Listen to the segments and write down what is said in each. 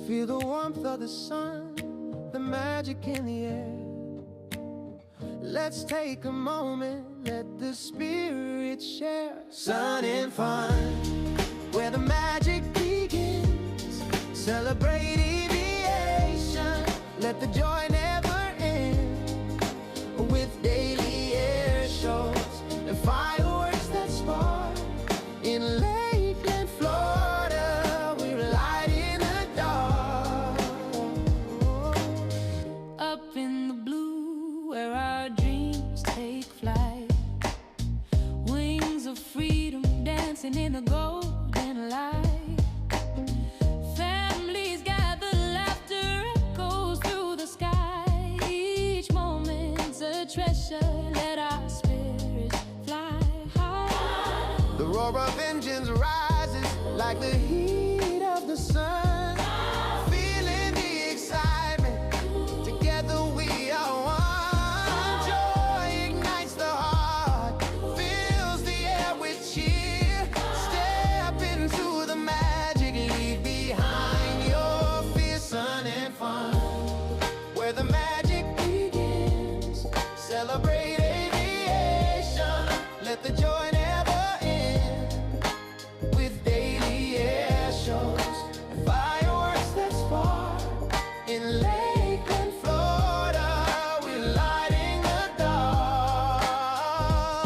Feel the warmth of the sun, the magic in the air. Let's take a moment, let the spirit share. Sun and fun, where the magic begins. Celebrate aviation, let the joy never end. With daily air shows and fireworks that spark. In Lakeland, Florida, we're lighting the dark. Up in the blue, where our dreams take flight. Wings of freedom dancing in the golden light. Families gather, laughter echoes through the sky. Each moment's a treasure, let our spirits fly high. The roar of engines rises like the heat of the sun. Feeling the excitement, together we are one. Joy ignites the heart, fills the air with cheer. Step into the magic, leave behind your fear. Sun and fun, where the magic begins. Celebrate aviation, let the joy never end. With daily air shows and fireworks that spark. In Lakeland, Florida, we're lighting the dark.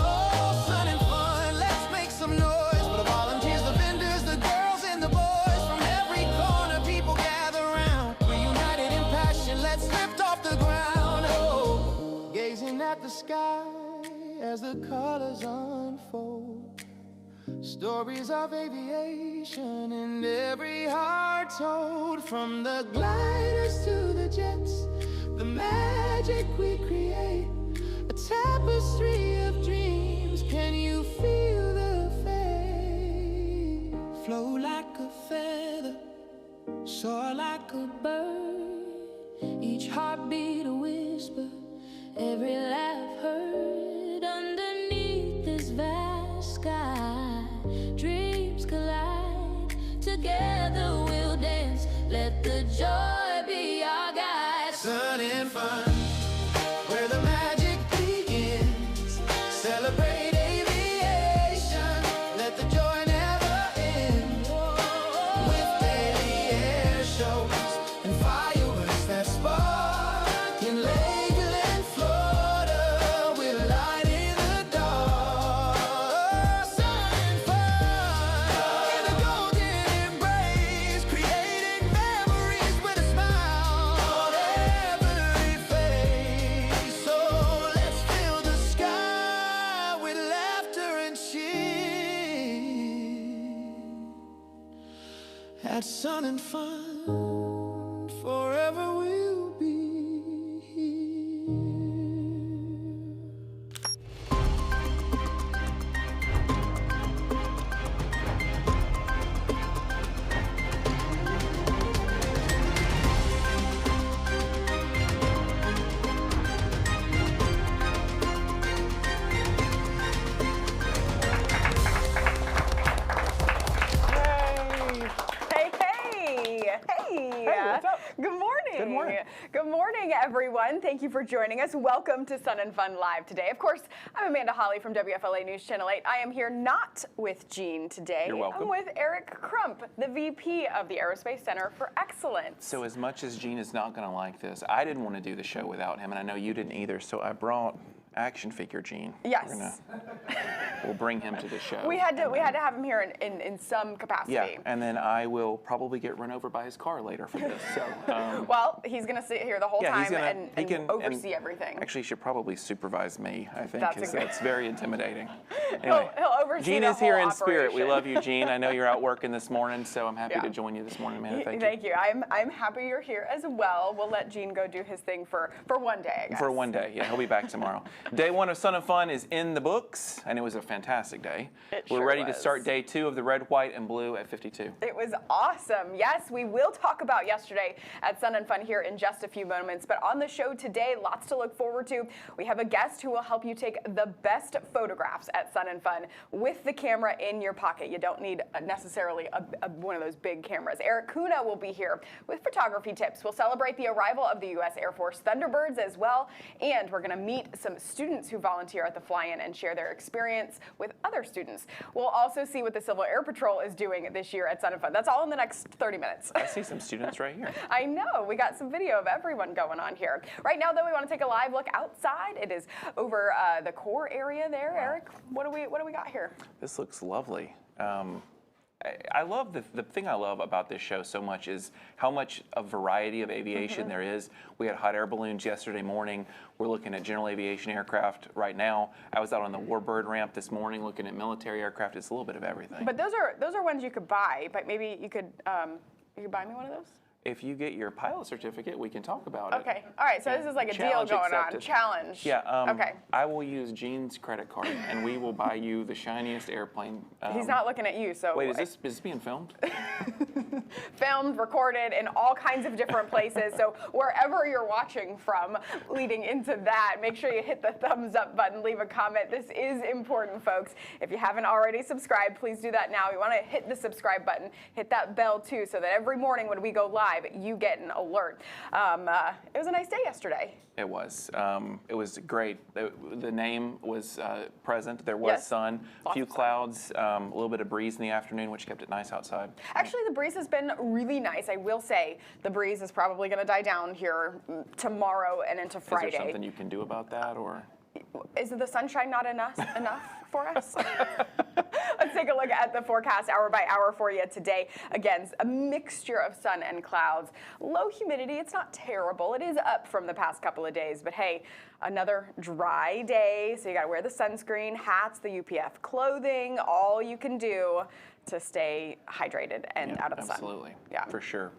Oh, sun and fun, let's make some noise. For the volunteers, the vendors, the girls and the boys. From every corner, people gather round. We're united in passion, let's lift off the ground. Oh, gazing at the sky as the colors unfold. Stories of aviation in every heart told. From the gliders to the jets, the magic we create. A tapestry of dreams, can you feel the fate? Flow like a feather, soar like a bird. Each heartbeat a whisper, every laugh heard. Underneath this vast sky, dreams collide. Together we'll dance, let the joy be our guide. Sun and fun, where the magic begins. Celebrate aviation, let the joy never end. With daily air shows and fireworks that spark. In Lakeland, Florida, we're lighting the dark. Sun and fun, in the golden embrace, creating memories with a smile on every face. So let's fill the sky with laughter and cheer. At Sun and Fun, forever we'll be here. Hey, what's up? Good morning. Good morning. Good morning, everyone. Thank you for joining us. Welcome to Sun and Fun Live today. Of course, I'm Amanda Holly from WFLA News Channel 8. I am here not with Gene today. You're welcome. I'm with Eric Crump, the VP of the Aerospace Center for Excellence. So as much as Gene is not going to like this, I didn't want to do the show without him, and I know you didn't either, so I brought action figure Gene. Yes. We'll bring him to the show. We had to have him here in some capacity. Yeah, and then I will probably get run over by his car later for this. So, well, he's going to sit here the whole yeah, time and oversee everything. Actually, he should probably supervise me, I think, That's because a good- that's very intimidating. Anyway, he'll oversee Gene the is here whole in spirit. We operation. love you, Gene. I know you're out working this morning, so I'm happy Yeah. to join you this morning, man. Thank you. Thank you. I'm happy you're here as well. We'll let Gene go do his thing for one day, I guess. For one day, yeah, he'll be back tomorrow. Day 1 of Sun and Fun is in the books, and it was a fantastic day. We're ready to start day 2 of the red, white, and blue at 52. It was awesome. Yes, we will talk about yesterday at Sun and Fun here in just a few moments, but on the show today, lots to look forward to. We have a guest who will help you take the best photographs at Sun and Fun with the camera in your pocket. You don't need necessarily one of those big cameras. Eric Kuna will be here with photography tips. We'll celebrate the arrival of the U.S. Air Force Thunderbirds as well, and we're going to meet some students who volunteer at the fly-in and share their experience with other students. We'll also see what the Civil Air Patrol is doing this year at Sun and Fun. That's all in the next 30 minutes. I see some students right here. I know. We got some video of everyone going on here. Right now, though, we want to take a live look outside. It is over the core area there. Wow. Eric, what do we got here? This looks lovely. I love the thing I love about this show so much is how much a variety of aviation there is. We had hot air balloons yesterday morning. We're looking at general aviation aircraft right now. I was out on the Warbird ramp this morning looking at military aircraft. It's a little bit of everything. But those are ones you could buy. But maybe you could buy me one of those. If you get your pilot certificate, we can talk about it. Okay. All right. So this is like a deal going on. Challenge. Yeah. Okay. I will use Gene's credit card, and we will buy you the shiniest airplane. He's not looking at you, so. Wait, is this being filmed? Filmed, recorded in all kinds of different places. So wherever you're watching from, leading into that, make sure you hit the thumbs up button, leave a comment. This is important, folks. If you haven't already subscribed, please do that now. You want to hit the subscribe button, hit that bell too, so that every morning when we go live, you get an alert. It was a nice day yesterday. It was. It was great. The name was present. There was sun, a few clouds, a little bit of breeze in the afternoon, which kept it nice outside. Actually, the breeze has been really nice. I will say the breeze is probably going to die down here tomorrow and into Friday. Is there something you can do about that, or? Is the sunshine not enough for us? Let's take a look at the forecast hour by hour for you today. Again, a mixture of sun and clouds. Low humidity, it's not terrible. It is up from the past couple of days, but hey, another dry day, so you gotta wear the sunscreen, hats, the UPF clothing, all you can do to stay hydrated and out of the sun. Absolutely, for sure.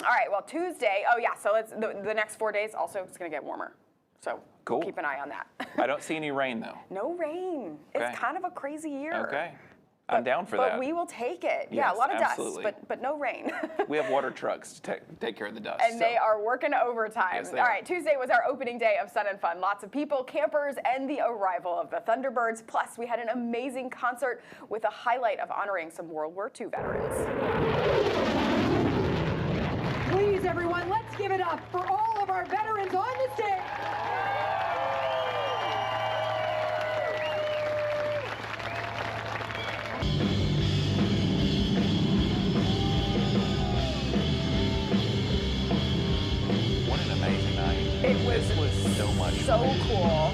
All right, well, Tuesday, so the next 4 days also it's gonna get warmer. So cool. Keep an eye on that. I don't see any rain, though. No rain. Okay. It's kind of a crazy year. Okay. I'm down for that. But we will take it. Yes, a lot of absolutely. dust, but no rain. We have water trucks to take care of the dust. And they are working overtime. Yes, they All are. right, Tuesday was our opening day of Sun and Fun. Lots of people, campers, and the arrival of the Thunderbirds. Plus, we had an amazing concert with a highlight of honoring some World War II veterans. Please, everyone, let's give it up for all of our veterans on the stage. What an amazing night. This was so much fun. Cool.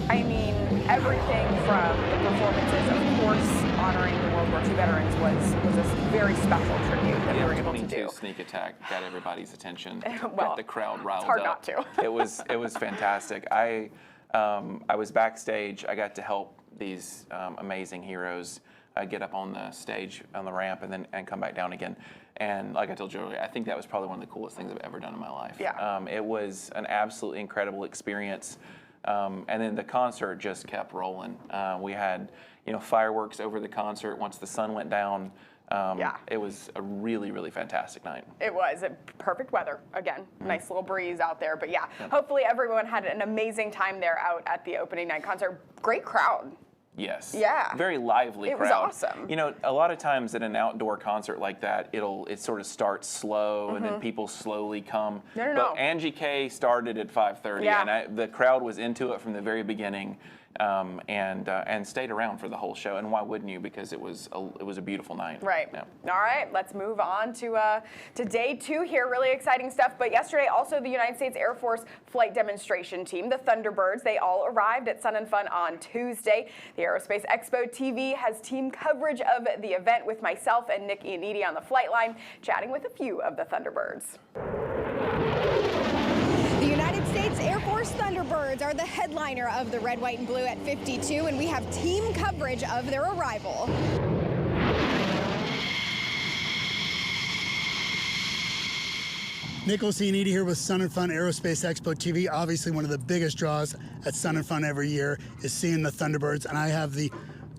I mean, everything from the performances, of course, honoring the World War II veterans was a very special tribute that we were able to do. Sneak attack got everybody's attention. Well, got the crowd riled it's hard up. not to. It was fantastic. I was backstage. I got to help these amazing heroes get up on the stage on the ramp and come back down again. And like I told you earlier, I think that was probably one of the coolest things I've ever done in my life. Yeah. It was an absolutely incredible experience. And then the concert just kept rolling. We had, fireworks over the concert once the sun went down. It was a really, really fantastic night. It was perfect weather. Again, nice little breeze out there. But hopefully everyone had an amazing time there out at the opening night concert. Great crowd. Yes. Yeah. Very lively crowd. It was awesome. A lot of times at an outdoor concert like that, it sort of starts slow and then people slowly come. No. But Angie K started at 5:30 and the crowd was into it from the very beginning. And stayed around for the whole show. And why wouldn't you? Because it was a beautiful night. Right. Yeah. All right. Let's move on to day 2 here. Really exciting stuff. But yesterday, also the United States Air Force flight demonstration team, the Thunderbirds, they all arrived at Sun and Fun on Tuesday. The Aerospace Expo TV has team coverage of the event with myself and Nick Ianniti on the flight line, chatting with a few of the Thunderbirds. The United States Air Force Thunderbirds are the headliner of the red, white, and blue at 52, and we have team coverage of their arrival. Nicholas Ianniti here with FUN Aerospace Expo TV. Obviously, one of the biggest draws at FUN every year is seeing the Thunderbirds, and I have the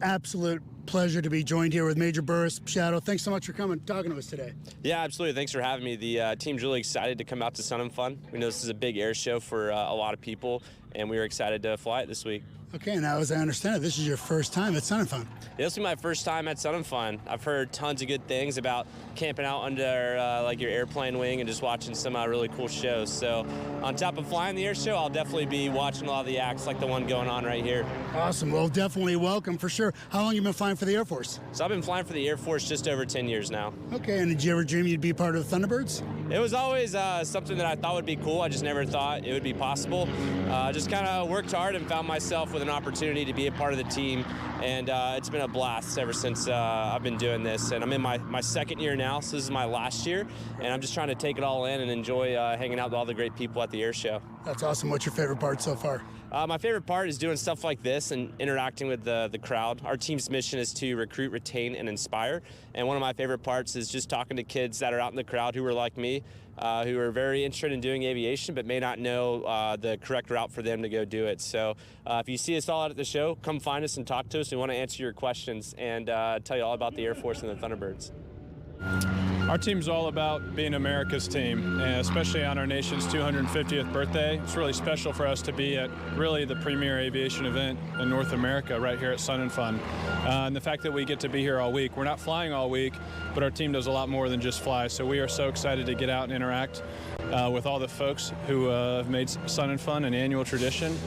absolute pleasure to be joined here with Major Burris. Shadow, thanks so much for coming and talking to us today. Yeah, absolutely. Thanks for having me. The team's really excited to come out to FUN. We know this is a big air show for a lot of people, and we were excited to fly it this week. Okay, now as I understand it, this is your first time at FUN. Yeah, this will be my first time at FUN. I've heard tons of good things about camping out under like your airplane wing and just watching some really cool shows. So on top of flying the air show, I'll definitely be watching a lot of the acts like the one going on right here. Awesome. Well, definitely welcome for sure. How long have you been flying for the Air Force? So I've been flying for the Air Force just over 10 years now. Okay, and did you ever dream you'd be part of the Thunderbirds? It was always something that I thought would be cool. I just never thought it would be possible. Just kind of worked hard and found myself with an opportunity to be a part of the team, and it's been a blast ever since I've been doing this. And I'm in my second year now, so this is my last year, and I'm just trying to take it all in and enjoy hanging out with all the great people at the air show. That's awesome. What's your favorite part so far? My favorite part is doing stuff like this and interacting with the crowd. Our team's mission is to recruit, retain, and inspire. And one of my favorite parts is just talking to kids that are out in the crowd who are like me, who are very interested in doing aviation but may not know the correct route for them to go do it. So if you see us all out at the show, come find us and talk to us. We want to answer your questions and tell you all about the Air Force and the Thunderbirds. Our team's all about being America's team, and especially on our nation's 250th birthday. It's really special for us to be at really the premier aviation event in North America right here at FUN. And the fact that we get to be here all week. We're not flying all week, but our team does a lot more than just fly. So we are so excited to get out and interact with all the folks who have made FUN an annual tradition.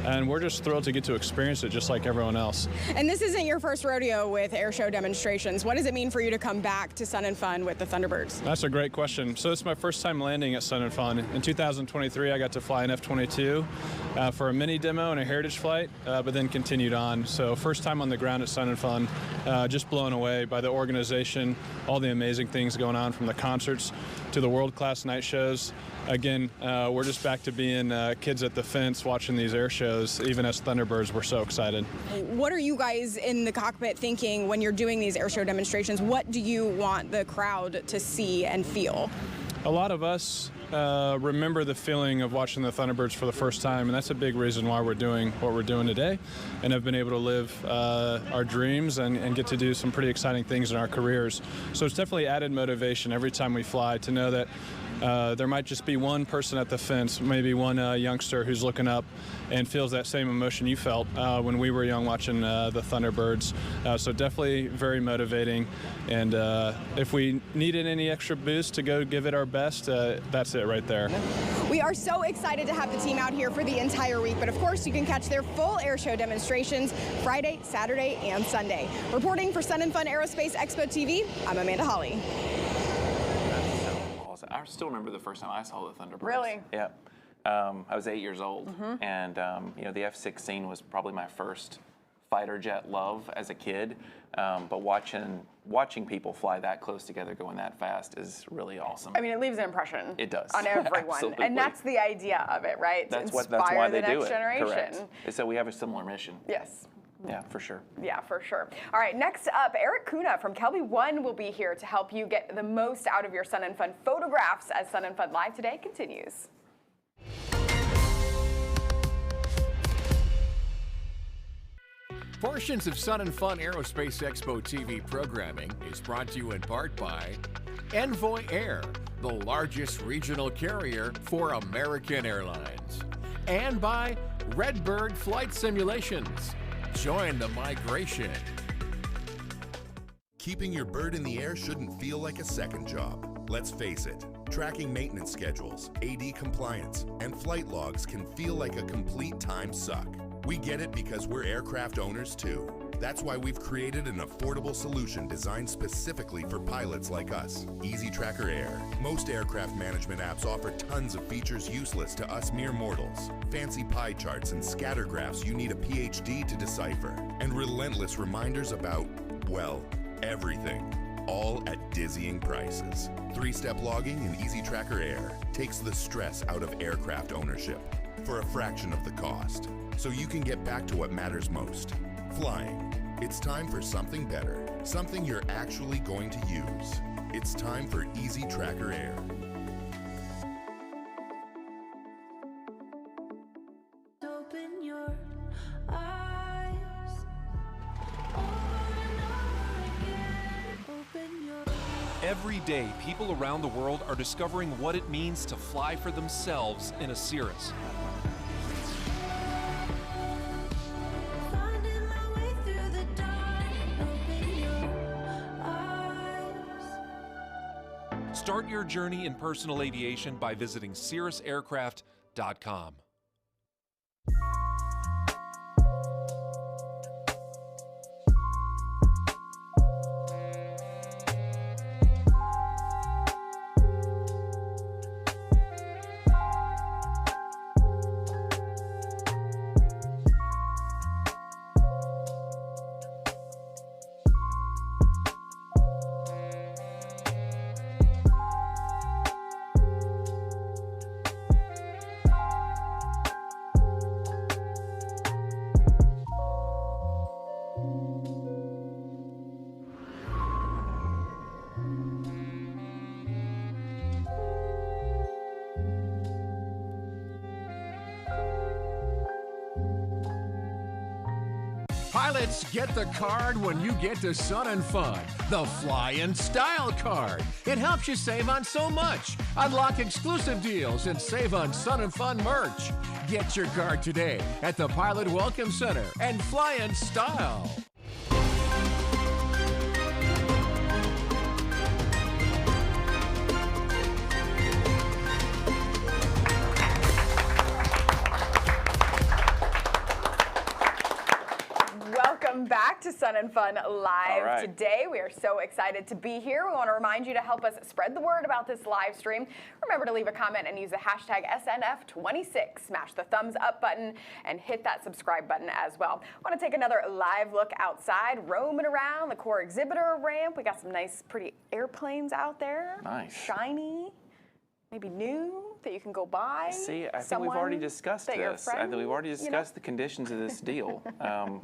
And we're just thrilled to get to experience it just like everyone else. And this isn't your first rodeo with air show demonstrations. What does it mean for you to come back to FUN with the Thunderbirds? That's a great question. So it's my first time landing at FUN. In 2023, I got to fly an F-22 for a mini demo and a heritage flight, but then continued on. So first time on the ground at FUN, just blown away by the organization, all the amazing things going on from the concerts to the world-class night shows. Again, we're just back to being kids at the fence watching these air shows. Even as Thunderbirds, we're so excited. What are you guys in the cockpit thinking when you're doing these air show demonstrations? What do you want the crowd to see and feel? A lot of us remember the feeling of watching the Thunderbirds for the first time, and that's a big reason why we're doing what we're doing today, and have been able to live our dreams and get to do some pretty exciting things in our careers. So it's definitely added motivation every time we fly to know that there might just be one person at the fence, maybe one youngster who's looking up and feels that same emotion you felt when we were young watching the Thunderbirds. So definitely very motivating, and if we needed any extra boost to go give it our best, that's it right there. We are so excited to have the team out here for the entire week, but of course you can catch their full air show demonstrations Friday, Saturday, and Sunday. Reporting for FUN Aerospace Expo TV, I'm Amanda Holly. I still remember the first time I saw the Thunderbirds. Really? Yeah. I was 8 years old, and you know, the F-16 was probably my first fighter jet love as a kid. But watching people fly that close together, going that fast, is really awesome. I mean, it leaves an impression. It does. On everyone. Absolutely. And that's the idea of it, right? That's to why inspire they the do next it. generation. Correct. So we have a similar mission. Yes. Yeah, for sure. Yeah, for sure. All right, next up, Eric Kuna from Kelby One will be here to help you get the most out of your FUN photographs as FUN Live Today continues. Portions of FUN Aerospace Expo TV programming is brought to you in part by Envoy Air, the largest regional carrier for American Airlines, and by Redbird Flight Simulations. Join the migration. Keeping your bird in the air shouldn't feel like a second job. Let's face it, tracking maintenance schedules, AD compliance, and flight logs can feel like a complete time suck. We get it because we're aircraft owners too. That's why we've created an affordable solution designed specifically for pilots like us, Easy Tracker Air. Most aircraft management apps offer tons of features useless to us mere mortals. Fancy pie charts and scatter graphs you need a PhD to decipher. And relentless reminders about, well, everything. All at dizzying prices. 3-step logging in Easy Tracker Air takes the stress out of aircraft ownership for a fraction of the cost, so you can get back to what matters most. Flying. It's time for something better, something you're actually going to use. It's time for Easy Tracker Air. Every day, people around the world are discovering what it means to fly for themselves in a Cirrus. Start your journey in personal aviation by visiting cirrusaircraft.com. Pilots get the card when you get to Sun and Fun, the Fly in Style card. It helps you save on so much. Unlock exclusive deals and save on Sun and Fun merch. Get your card today at the Pilot Welcome Center and Fly in Style. Welcome back to Sun and Fun Live. Right. Today, we are so excited to be here. We want to remind you to help us spread the word about this live stream. Remember to leave a comment and use the hashtag SNF26. Smash the thumbs up button and hit that subscribe button as well. I want to take another live look outside, roaming around the core exhibitor ramp. We got some nice, pretty airplanes out there. Nice. Shiny. Maybe new that you can go buy. See, I think we've already discussed this. I think we've already discussed the conditions of this deal. All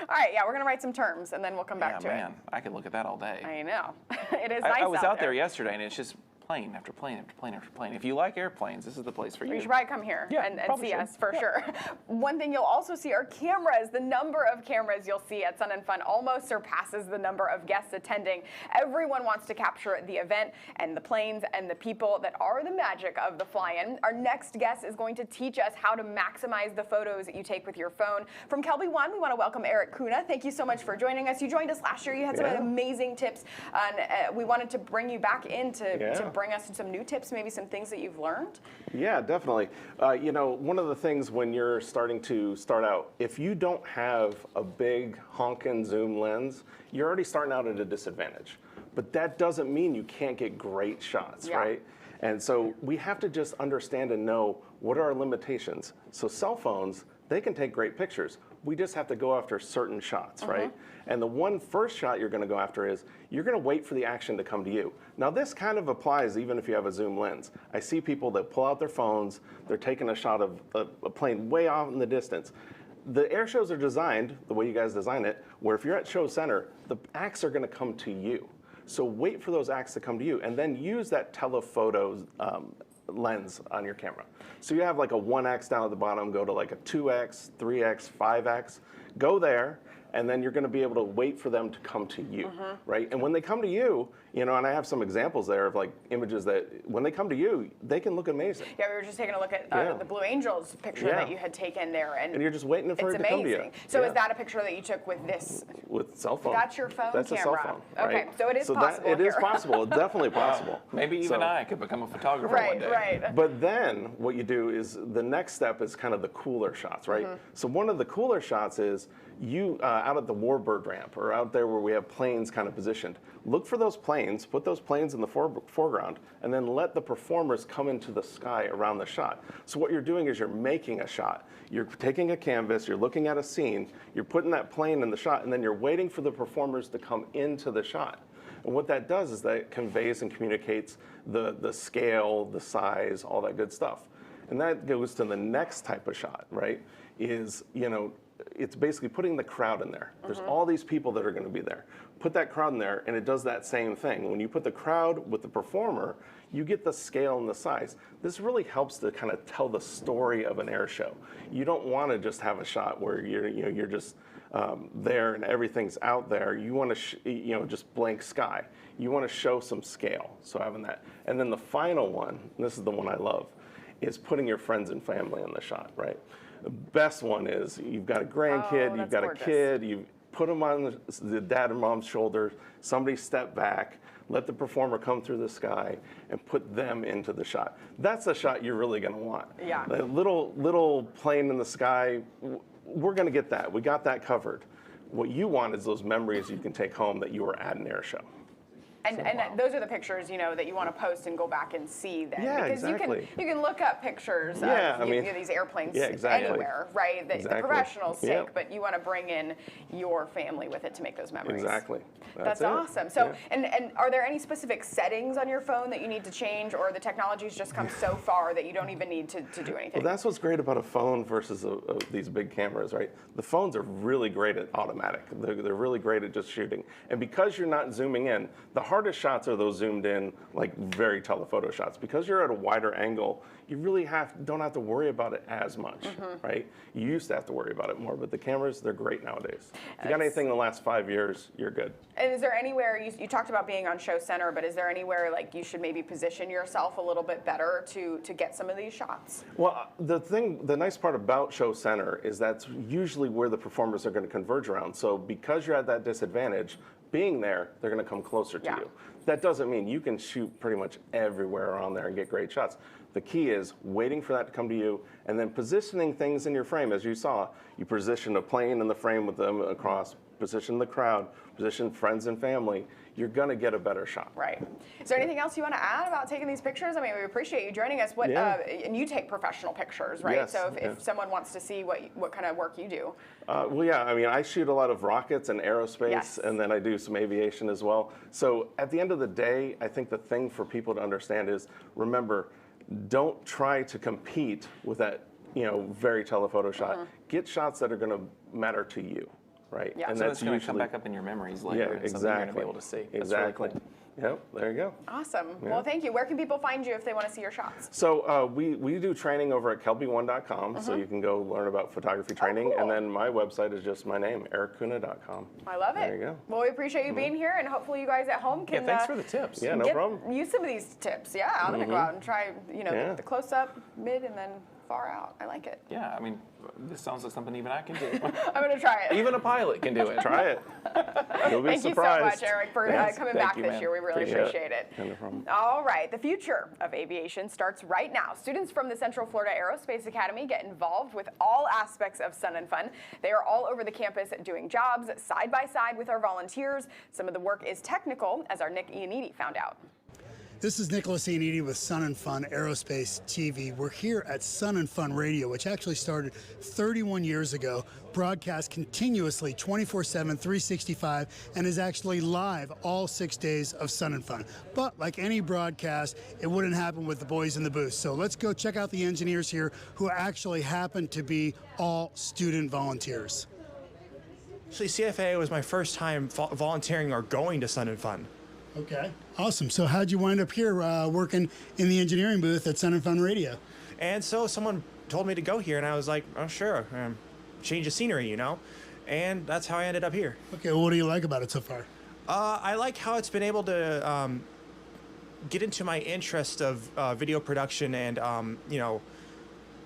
right, yeah, we're going to write some terms, and then we'll come back to man, I could look at that all day. it. I know. It is nice I was out there there yesterday, and it's just plane after plane after plane after plane. If you like airplanes, this is the place for you. You should probably come here and see should. us for sure. One thing you'll also see are cameras. The number of cameras you'll see at Sun and Fun almost surpasses the number of guests attending. Everyone wants to capture the event and the planes and the people that are the magic of the fly-in. Our next guest is going to teach us how to maximize the photos that you take with your phone. From Kelby One, we want to welcome Eric Kuna. Thank you so much for joining us. You joined us last year. You had some amazing tips, and we wanted to bring you back in to bring us some new tips, maybe some things that you've learned. Yeah, definitely. You know, one of the things when you're starting out, if you don't have a big honkin' zoom lens, you're already starting out at a disadvantage. But that doesn't mean you can't get great shots, right? And so we have to just understand and know what are our limitations. So cell phones, they can take great pictures. We just have to go after certain shots, right? And the first shot you're going to go after is you're going to wait for the action to come to you. Now this kind of applies even if you have a zoom lens. I see people that pull out their phones, they're taking a shot of a plane way off in the distance. The air shows are designed, the way you guys design it, where if you're at show center, the acts are going to come to you. So wait for those acts to come to you and then use that telephoto lens on your camera. So you have like a 1x down at the bottom, go to like a 2x, 3x, 5x, go there, and then you're going to be able to wait for them to come to you, right? And when they come to you, you know, and I have some examples there of like images that when they come to you, they can look amazing. Yeah, we were just taking a look at the Blue Angels picture that you had taken there, and you're just waiting for it to come to you. So is that a picture that you took with this? With cell phone. That's your phone camera. That's a cell phone. Right? Okay, so it is possible. It is possible. It's definitely possible. Maybe even I could become a photographer one day. Right. But then what you do is the next step is kind of the cooler shots, right? So one of the cooler shots is you out at the Warbird ramp or out there where we have planes kind of positioned. Look for those planes, put those planes in the foreground, and then let the performers come into the sky around the shot. So what you're doing is you're making a shot. You're taking a canvas, you're looking at a scene, you're putting that plane in the shot, and then you're waiting for the performers to come into the shot. And what that does is that it conveys and communicates the scale, the size, all that good stuff. And that goes to the next type of shot, right? Is, you know, it's basically putting the crowd in there. There's all these people that are going to be there. Put that crowd in there, and it does that same thing. When you put the crowd with the performer, you get the scale and the size. This really helps to kind of tell the story of an air show. You don't want to just have a shot where you're just there and everything's out there, you want to, just blank sky. You want to show some scale, so having that. And then the final one, and this is the one I love, is putting your friends and family in the shot, right? The best one is you've got a grandkid, you've got a kid, you put them on the dad and mom's shoulders, somebody step back, let the performer come through the sky and put them into the shot. That's the shot you're really gonna want. Yeah. The little plane in the sky, we're gonna get that. We got that covered. What you want is those memories you can take home that you were at an air show. And those are the pictures, that you want to post and go back and see then. Yeah, because exactly. you can look up pictures Yeah, of these airplanes exactly. anywhere, right? The Exactly. professional's sake, Yep. but you want to bring in your family with it to make those memories. Exactly. That's it. awesome. So, Yeah. and are there any specific settings on your phone that you need to change, or the technology's just come so far that you don't even need to do anything? Well, that's what's great about a phone versus these big cameras, right? The phones are really great at automatic. They're really great at just shooting. And because you're not zooming in, the hardest shots are those zoomed in, like very telephoto shots. Because you're at a wider angle, you really don't have to worry about it as much, right? You used to have to worry about it more, but the cameras, they're great nowadays. If you got anything in the last 5 years, you're good. And is there anywhere, you talked about being on show center, but is there anywhere like you should maybe position yourself a little bit better to get some of these shots? Well, the nice part about show center is that's usually where the performers are going to converge around. So because you're at that disadvantage, being there, they're going to come closer to you. That doesn't mean you can shoot pretty much everywhere around there and get great shots. The key is waiting for that to come to you and then positioning things in your frame. As you saw, you position a plane in the frame with them across, position the crowd, position friends and family. You're going to get a better shot. Right. Is there anything else you want to add about taking these pictures? I mean, we appreciate you joining us. And you take professional pictures, right? Yes, So if someone wants to see what kind of work you do. Well, yeah, I mean, I shoot a lot of rockets and aerospace, and then I do some aviation as well. So at the end of the day, I think the thing for people to understand is, remember, don't try to compete with that, very telephoto shot. Get shots that are going to matter to you, right? Yeah. And so that's it's going to usually come back up in your memories later. Yeah, and exactly. Something you're going to be able to see. That's Exactly. really cool. Yep, there you go. Awesome. Yeah. Well, thank you. Where can people find you if they want to see your shots? So we do training over at kelby1.com, so you can go learn about photography training. cool. And then my website is just my name, ericcuna.com. I love it. There you go. Well, we appreciate you being here, and hopefully you guys at home can Yeah, thanks for the tips. Yeah, no problem. use some of these tips. Yeah, I'm going to go out and try, the close up, mid, and then far out. I like it. Yeah, I mean, this sounds like something even I can do. I'm going to try it. Even a pilot can do it. Try it. You'll be Thank surprised. you so much, Eric, for coming back this year. We really appreciate it. No problem. All right, the future of aviation starts right now. Students from the Central Florida Aerospace Academy get involved with all aspects of Sun and Fun. They are all over the campus doing jobs side by side with our volunteers. Some of the work is technical, as our Nick Ianniti found out. This is Nicholas Ianniti with Sun and Fun Aerospace TV. We're here at Sun and Fun Radio, which actually started 31 years ago, broadcast continuously 24/7, 365, and is actually live all 6 days of Sun and Fun. But like any broadcast, it wouldn't happen with the boys in the booth. So let's go check out the engineers here who actually happen to be all student volunteers. Actually, CFA was my first time volunteering or going to Sun and Fun. Okay, awesome. So how'd you wind up here working in the engineering booth at Sun and Fun Radio? And so someone told me to go here, and I was like, oh, sure, change of scenery, and that's how I ended up here. Okay, well, what do you like about it so far? I like how it's been able to get into my interest of video production and,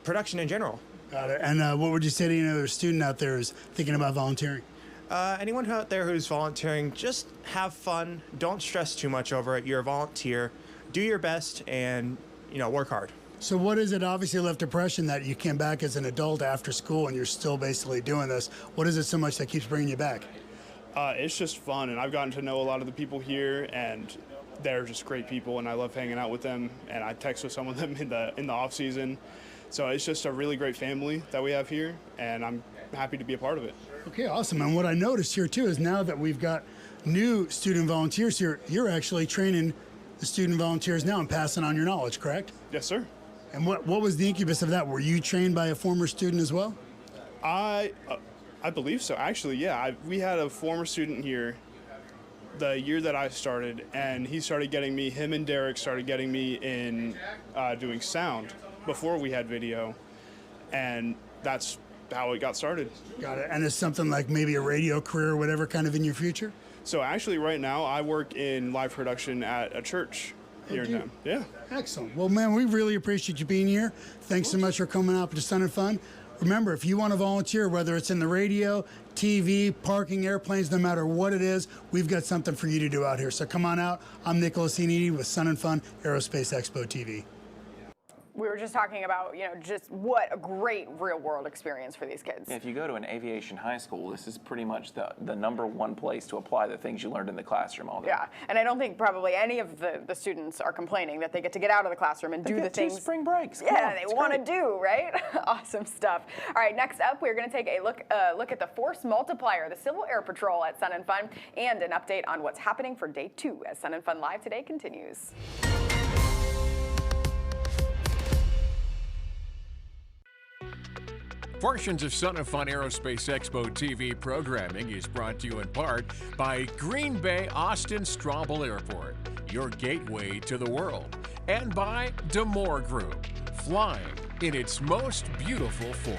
production in general. Got it. And what would you say to another student out there who's thinking about volunteering? Anyone out there who's volunteering, just have fun. Don't stress too much over it. You're a volunteer. Do your best and, work hard. So what is it? Obviously left impression that you came back as an adult after school and you're still basically doing this. What is it so much that keeps bringing you back? It's just fun, and I've gotten to know a lot of the people here, and they're just great people, and I love hanging out with them, and I text with some of them in the off season. So it's just a really great family that we have here, and I'm happy to be a part of it. Okay, awesome. And what I noticed here too is now that we've got new student volunteers here, you're actually training the student volunteers now and passing on your knowledge, correct? Yes, sir. And what was the incubus of that? Were you trained by a former student as well? I believe so. Actually, yeah. We had a former student here the year that I started, and him and Derek started getting me in doing sound before we had video, and that's how it got started. Got it. And is something like maybe a radio career or whatever kind of in your future? So actually right now I work in live production at a church here in town. Yeah. Excellent. Well, man, we really appreciate you being here. Thanks so much for coming out to Sun and Fun. Remember, if you want to volunteer, whether it's in the radio, TV, parking, airplanes, no matter what it is, we've got something for you to do out here. So come on out. I'm Nicholas Enidi with Sun and Fun Aerospace Expo TV. We were just talking about, just what a great real-world experience for these kids. Yeah, if you go to an aviation high school, this is pretty much the #1 place to apply the things you learned in the classroom all day. Yeah, and I don't think probably any of the students are complaining that they get to get out of the classroom and do the things. 2 spring breaks. Yeah, they want to do, right? Awesome stuff. All right, next up, we're going to take a look at the Force Multiplier, the Civil Air Patrol at Sun and Fun, and an update on what's happening for Day 2 as Sun and Fun Live today continues. Portions of Sun and Fun Aerospace Expo TV programming is brought to you in part by Green Bay Austin Straubel Airport, your gateway to the world, and by Damore Group, flying in its most beautiful form.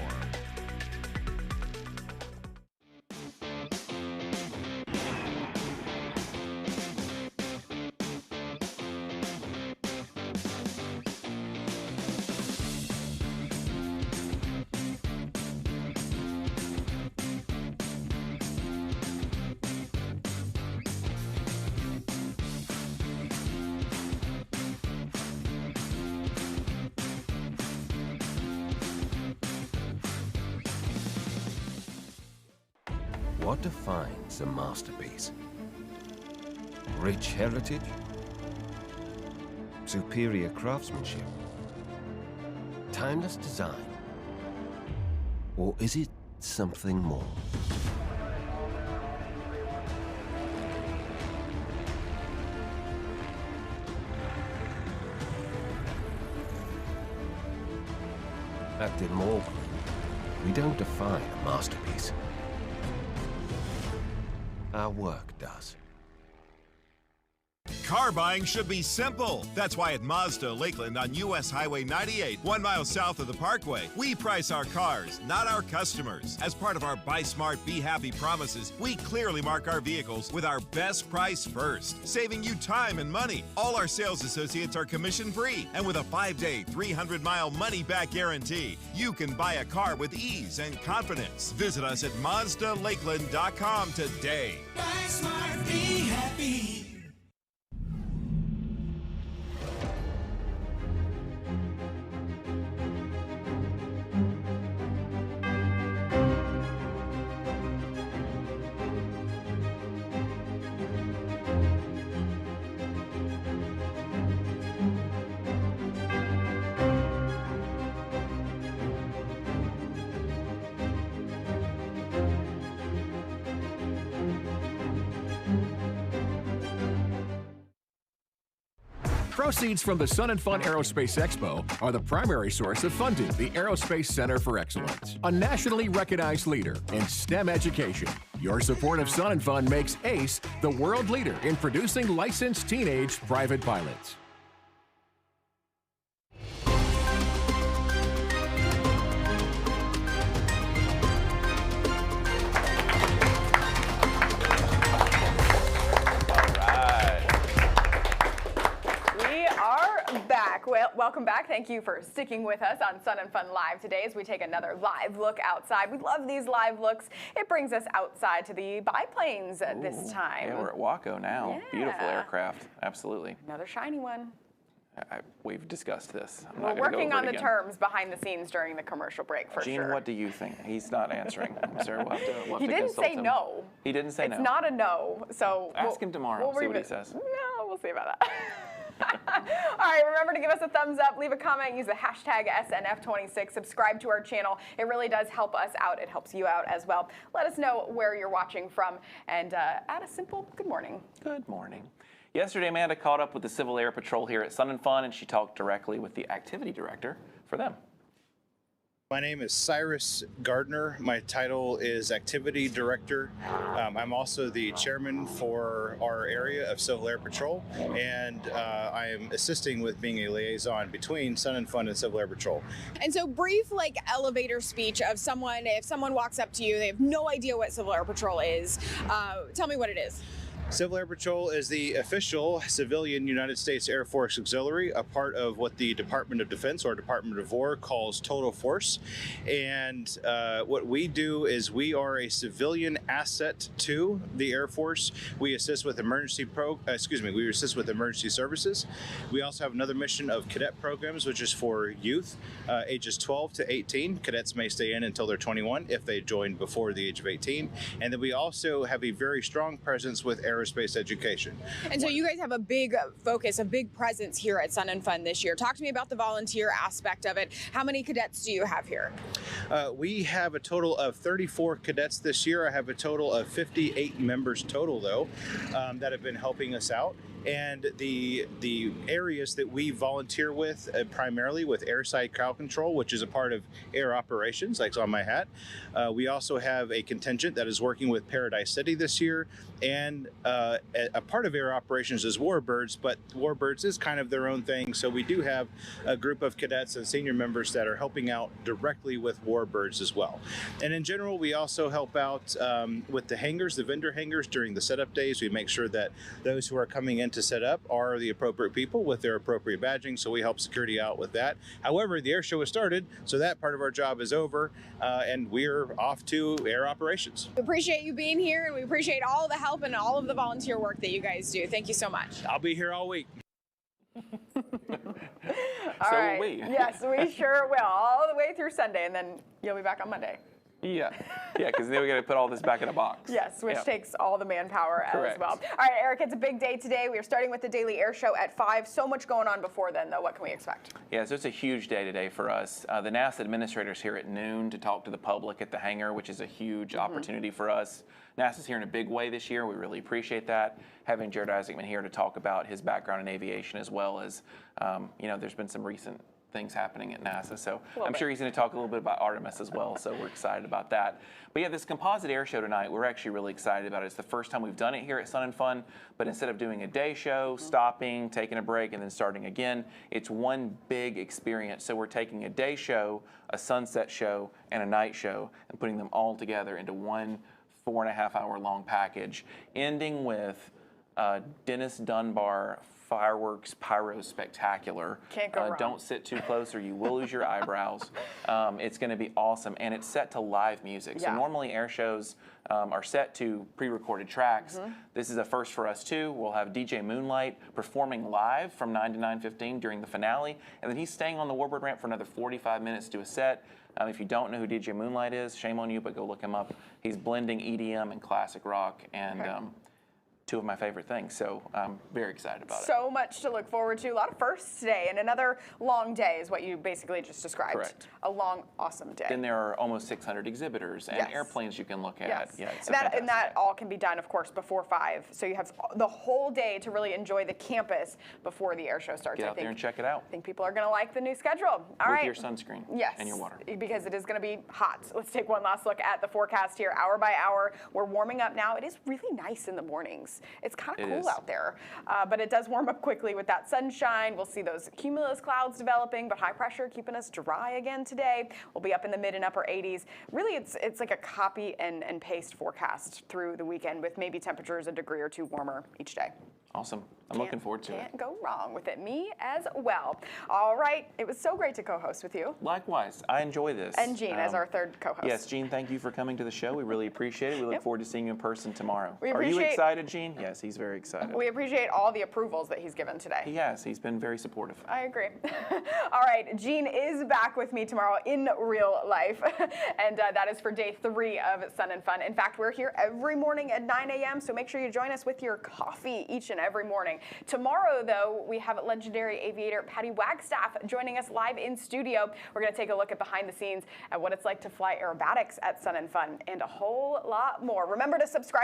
What defines a masterpiece? Rich heritage? Superior craftsmanship? Timeless design? Or is it something more? At Damore Group, we don't define a masterpiece. Our work does. Car buying should be simple. That's why at Mazda Lakeland on US Highway 98, 1 mile south of the Parkway, we price our cars, not our customers. As part of our Buy Smart, Be Happy promises, we clearly mark our vehicles with our best price first, saving you time and money. All our sales associates are commission-free, and with a 5-day, 300-mile money-back guarantee, you can buy a car with ease and confidence. Visit us at MazdaLakeland.com today. Buy smart, be happy. Proceeds from the Sun and Fun Aerospace Expo are the primary source of funding the Aerospace Center for Excellence, a nationally recognized leader in STEM education. Your support of Sun and Fun makes ACE the world leader in producing licensed teenage private pilots. Welcome back. Thank you for sticking with us on Sun and Fun Live today as we take another live look outside. We love these live looks. It brings us outside to the biplanes this time. Yeah, we're at Waco now. Yeah. Beautiful aircraft. Absolutely. Another shiny one. We've discussed this. We're working on the terms behind the scenes during the commercial break for Gene, sure. what do you think? He's not answering. Sarah, we'll have He to didn't consult say him. no. He didn't say no. It's not a no. So Ask him tomorrow. See what he says. No, we'll see about that. All right, remember to give us a thumbs up, leave a comment, use the hashtag SNF26, subscribe to our channel. It really does help us out. It helps you out as well. Let us know where you're watching from and add a simple good morning. Good morning. Yesterday, Amanda caught up with the Civil Air Patrol here at Sun and Fun, and she talked directly with the activity director for them. My name is Cyrus Gardner. My title is Activity Director. I'm also the chairman for our area of Civil Air Patrol, and I am assisting with being a liaison between Sun and Fun and Civil Air Patrol. And so brief elevator speech of someone, if someone walks up to you, they have no idea what Civil Air Patrol is, tell me what it is. Civil Air Patrol is the official civilian United States Air Force Auxiliary, a part of what the Department of Defense or Department of War calls Total Force. And what we do is we are a civilian asset to the Air Force. We assist with emergency services. We also have another mission of cadet programs, which is for youth ages 12 to 18. Cadets may stay in until they're 21 if they joined before the age of 18. And then we also have a very strong presence with aerospace education. And so you guys have a big focus, a big presence here at Sun and Fun this year. Talk to me about the volunteer aspect of it. How many cadets do you have here? We have a total of 34 cadets this year. I have a total of 58 members total, though, that have been helping us out. And the areas that we volunteer with, primarily with airside crowd control, which is a part of air operations, like on my hat. We also have a contingent that is working with Paradise City this year, and a part of air operations is Warbirds, but Warbirds is kind of their own thing. So we do have a group of cadets and senior members that are helping out directly with Warbirds as well. And in general, we also help out with the hangars, the vendor hangars during the setup days. We make sure that those who are coming in to set up are the appropriate people with their appropriate badging, so we help security out with that. However, the air show has started, so that part of our job is over, and we're off to air operations. We appreciate you being here, and we appreciate all the help and all of the volunteer work that you guys do. Thank you so much. I'll be here all week. All right. Will we. Yes, we sure will, all the way through Sunday, and then you'll be back on Monday. Yeah, because then we got to put all this back in a box. Yes, which takes all the manpower Correct. as well. All right, Eric, it's a big day today. We are starting with the Daily Air Show at 5. So much going on before then, though. What can we expect? Yeah, so it's a huge day today for us. The NASA administrators here at noon to talk to the public at the hangar, which is a huge opportunity for us. NASA's here in a big way this year. We really appreciate that. Having Jared Isaacman here to talk about his background in aviation, as well as, there's been some recent things happening at NASA. So I'm sure he's going to talk a little bit about Artemis as well. So we're excited about that. But yeah, this composite air show tonight, we're actually really excited about it. It's the first time we've done it here at Sun and Fun, but instead of doing a day show, stopping, taking a break, and then starting again, it's one big experience. So we're taking a day show, a sunset show, and a night show, and putting them all together into one 4.5-hour long package, ending with Dennis Dunbar fireworks pyro spectacular. Can't go wrong. Don't sit too close or you will lose your eyebrows. It's going to be awesome, and it's set to live music. So normally air shows are set to pre-recorded tracks. This is a first for us too. We'll have DJ Moonlight performing live from 9 to 9:15 during the finale, and then he's staying on the Warbird ramp for another 45 minutes to a set. If you don't know who DJ Moonlight is, shame on you, but go look him up. He's blending EDM and classic rock, and two of my favorite things, so I'm very excited about it. So much to look forward to. A lot of firsts today, and another long day is what you basically just described. Correct. A long, awesome day. Then there are almost 600 exhibitors and airplanes you can look at. Yes. Yeah, it's and that all can be done, of course, before 5. So you have the whole day to really enjoy the campus before the air show starts. Get out there and check it out. I think people are going to like the new schedule. All right. With your sunscreen and your water. Because it is going to be hot. Let's take one last look at the forecast here, hour by hour. We're warming up now. It is really nice in the mornings. It's kind of cool out there, but it does warm up quickly with that sunshine. We'll see those cumulus clouds developing, but high pressure keeping us dry again today. We'll be up in the mid and upper 80s. Really, it's like a copy and paste forecast through the weekend with maybe temperatures a degree or two warmer each day. Awesome. I'm looking forward to it. Can't go wrong with it. Me as well. All right. It was so great to co-host with you. Likewise. I enjoy this. And Gene as our third co-host. Yes, Gene, thank you for coming to the show. We really appreciate it. We look forward to seing you in person tomorrow. Are you excited, Gene? Yes, he's very excited. We appreciate all the approvals that he's given today. He has. He's been very supportive. I agree. All right. Gene is back with me tomorrow in real life. And that is for day 3 of Sun and Fun. In fact, we're here every morning at 9 a.m. So make sure you join us with your coffee each and every morning. Tomorrow, though, we have legendary aviator Patty Wagstaff joining us live in studio. We're going to take a look at behind the scenes at what it's like to fly aerobatics at Sun and Fun and a whole lot more. Remember to subscribe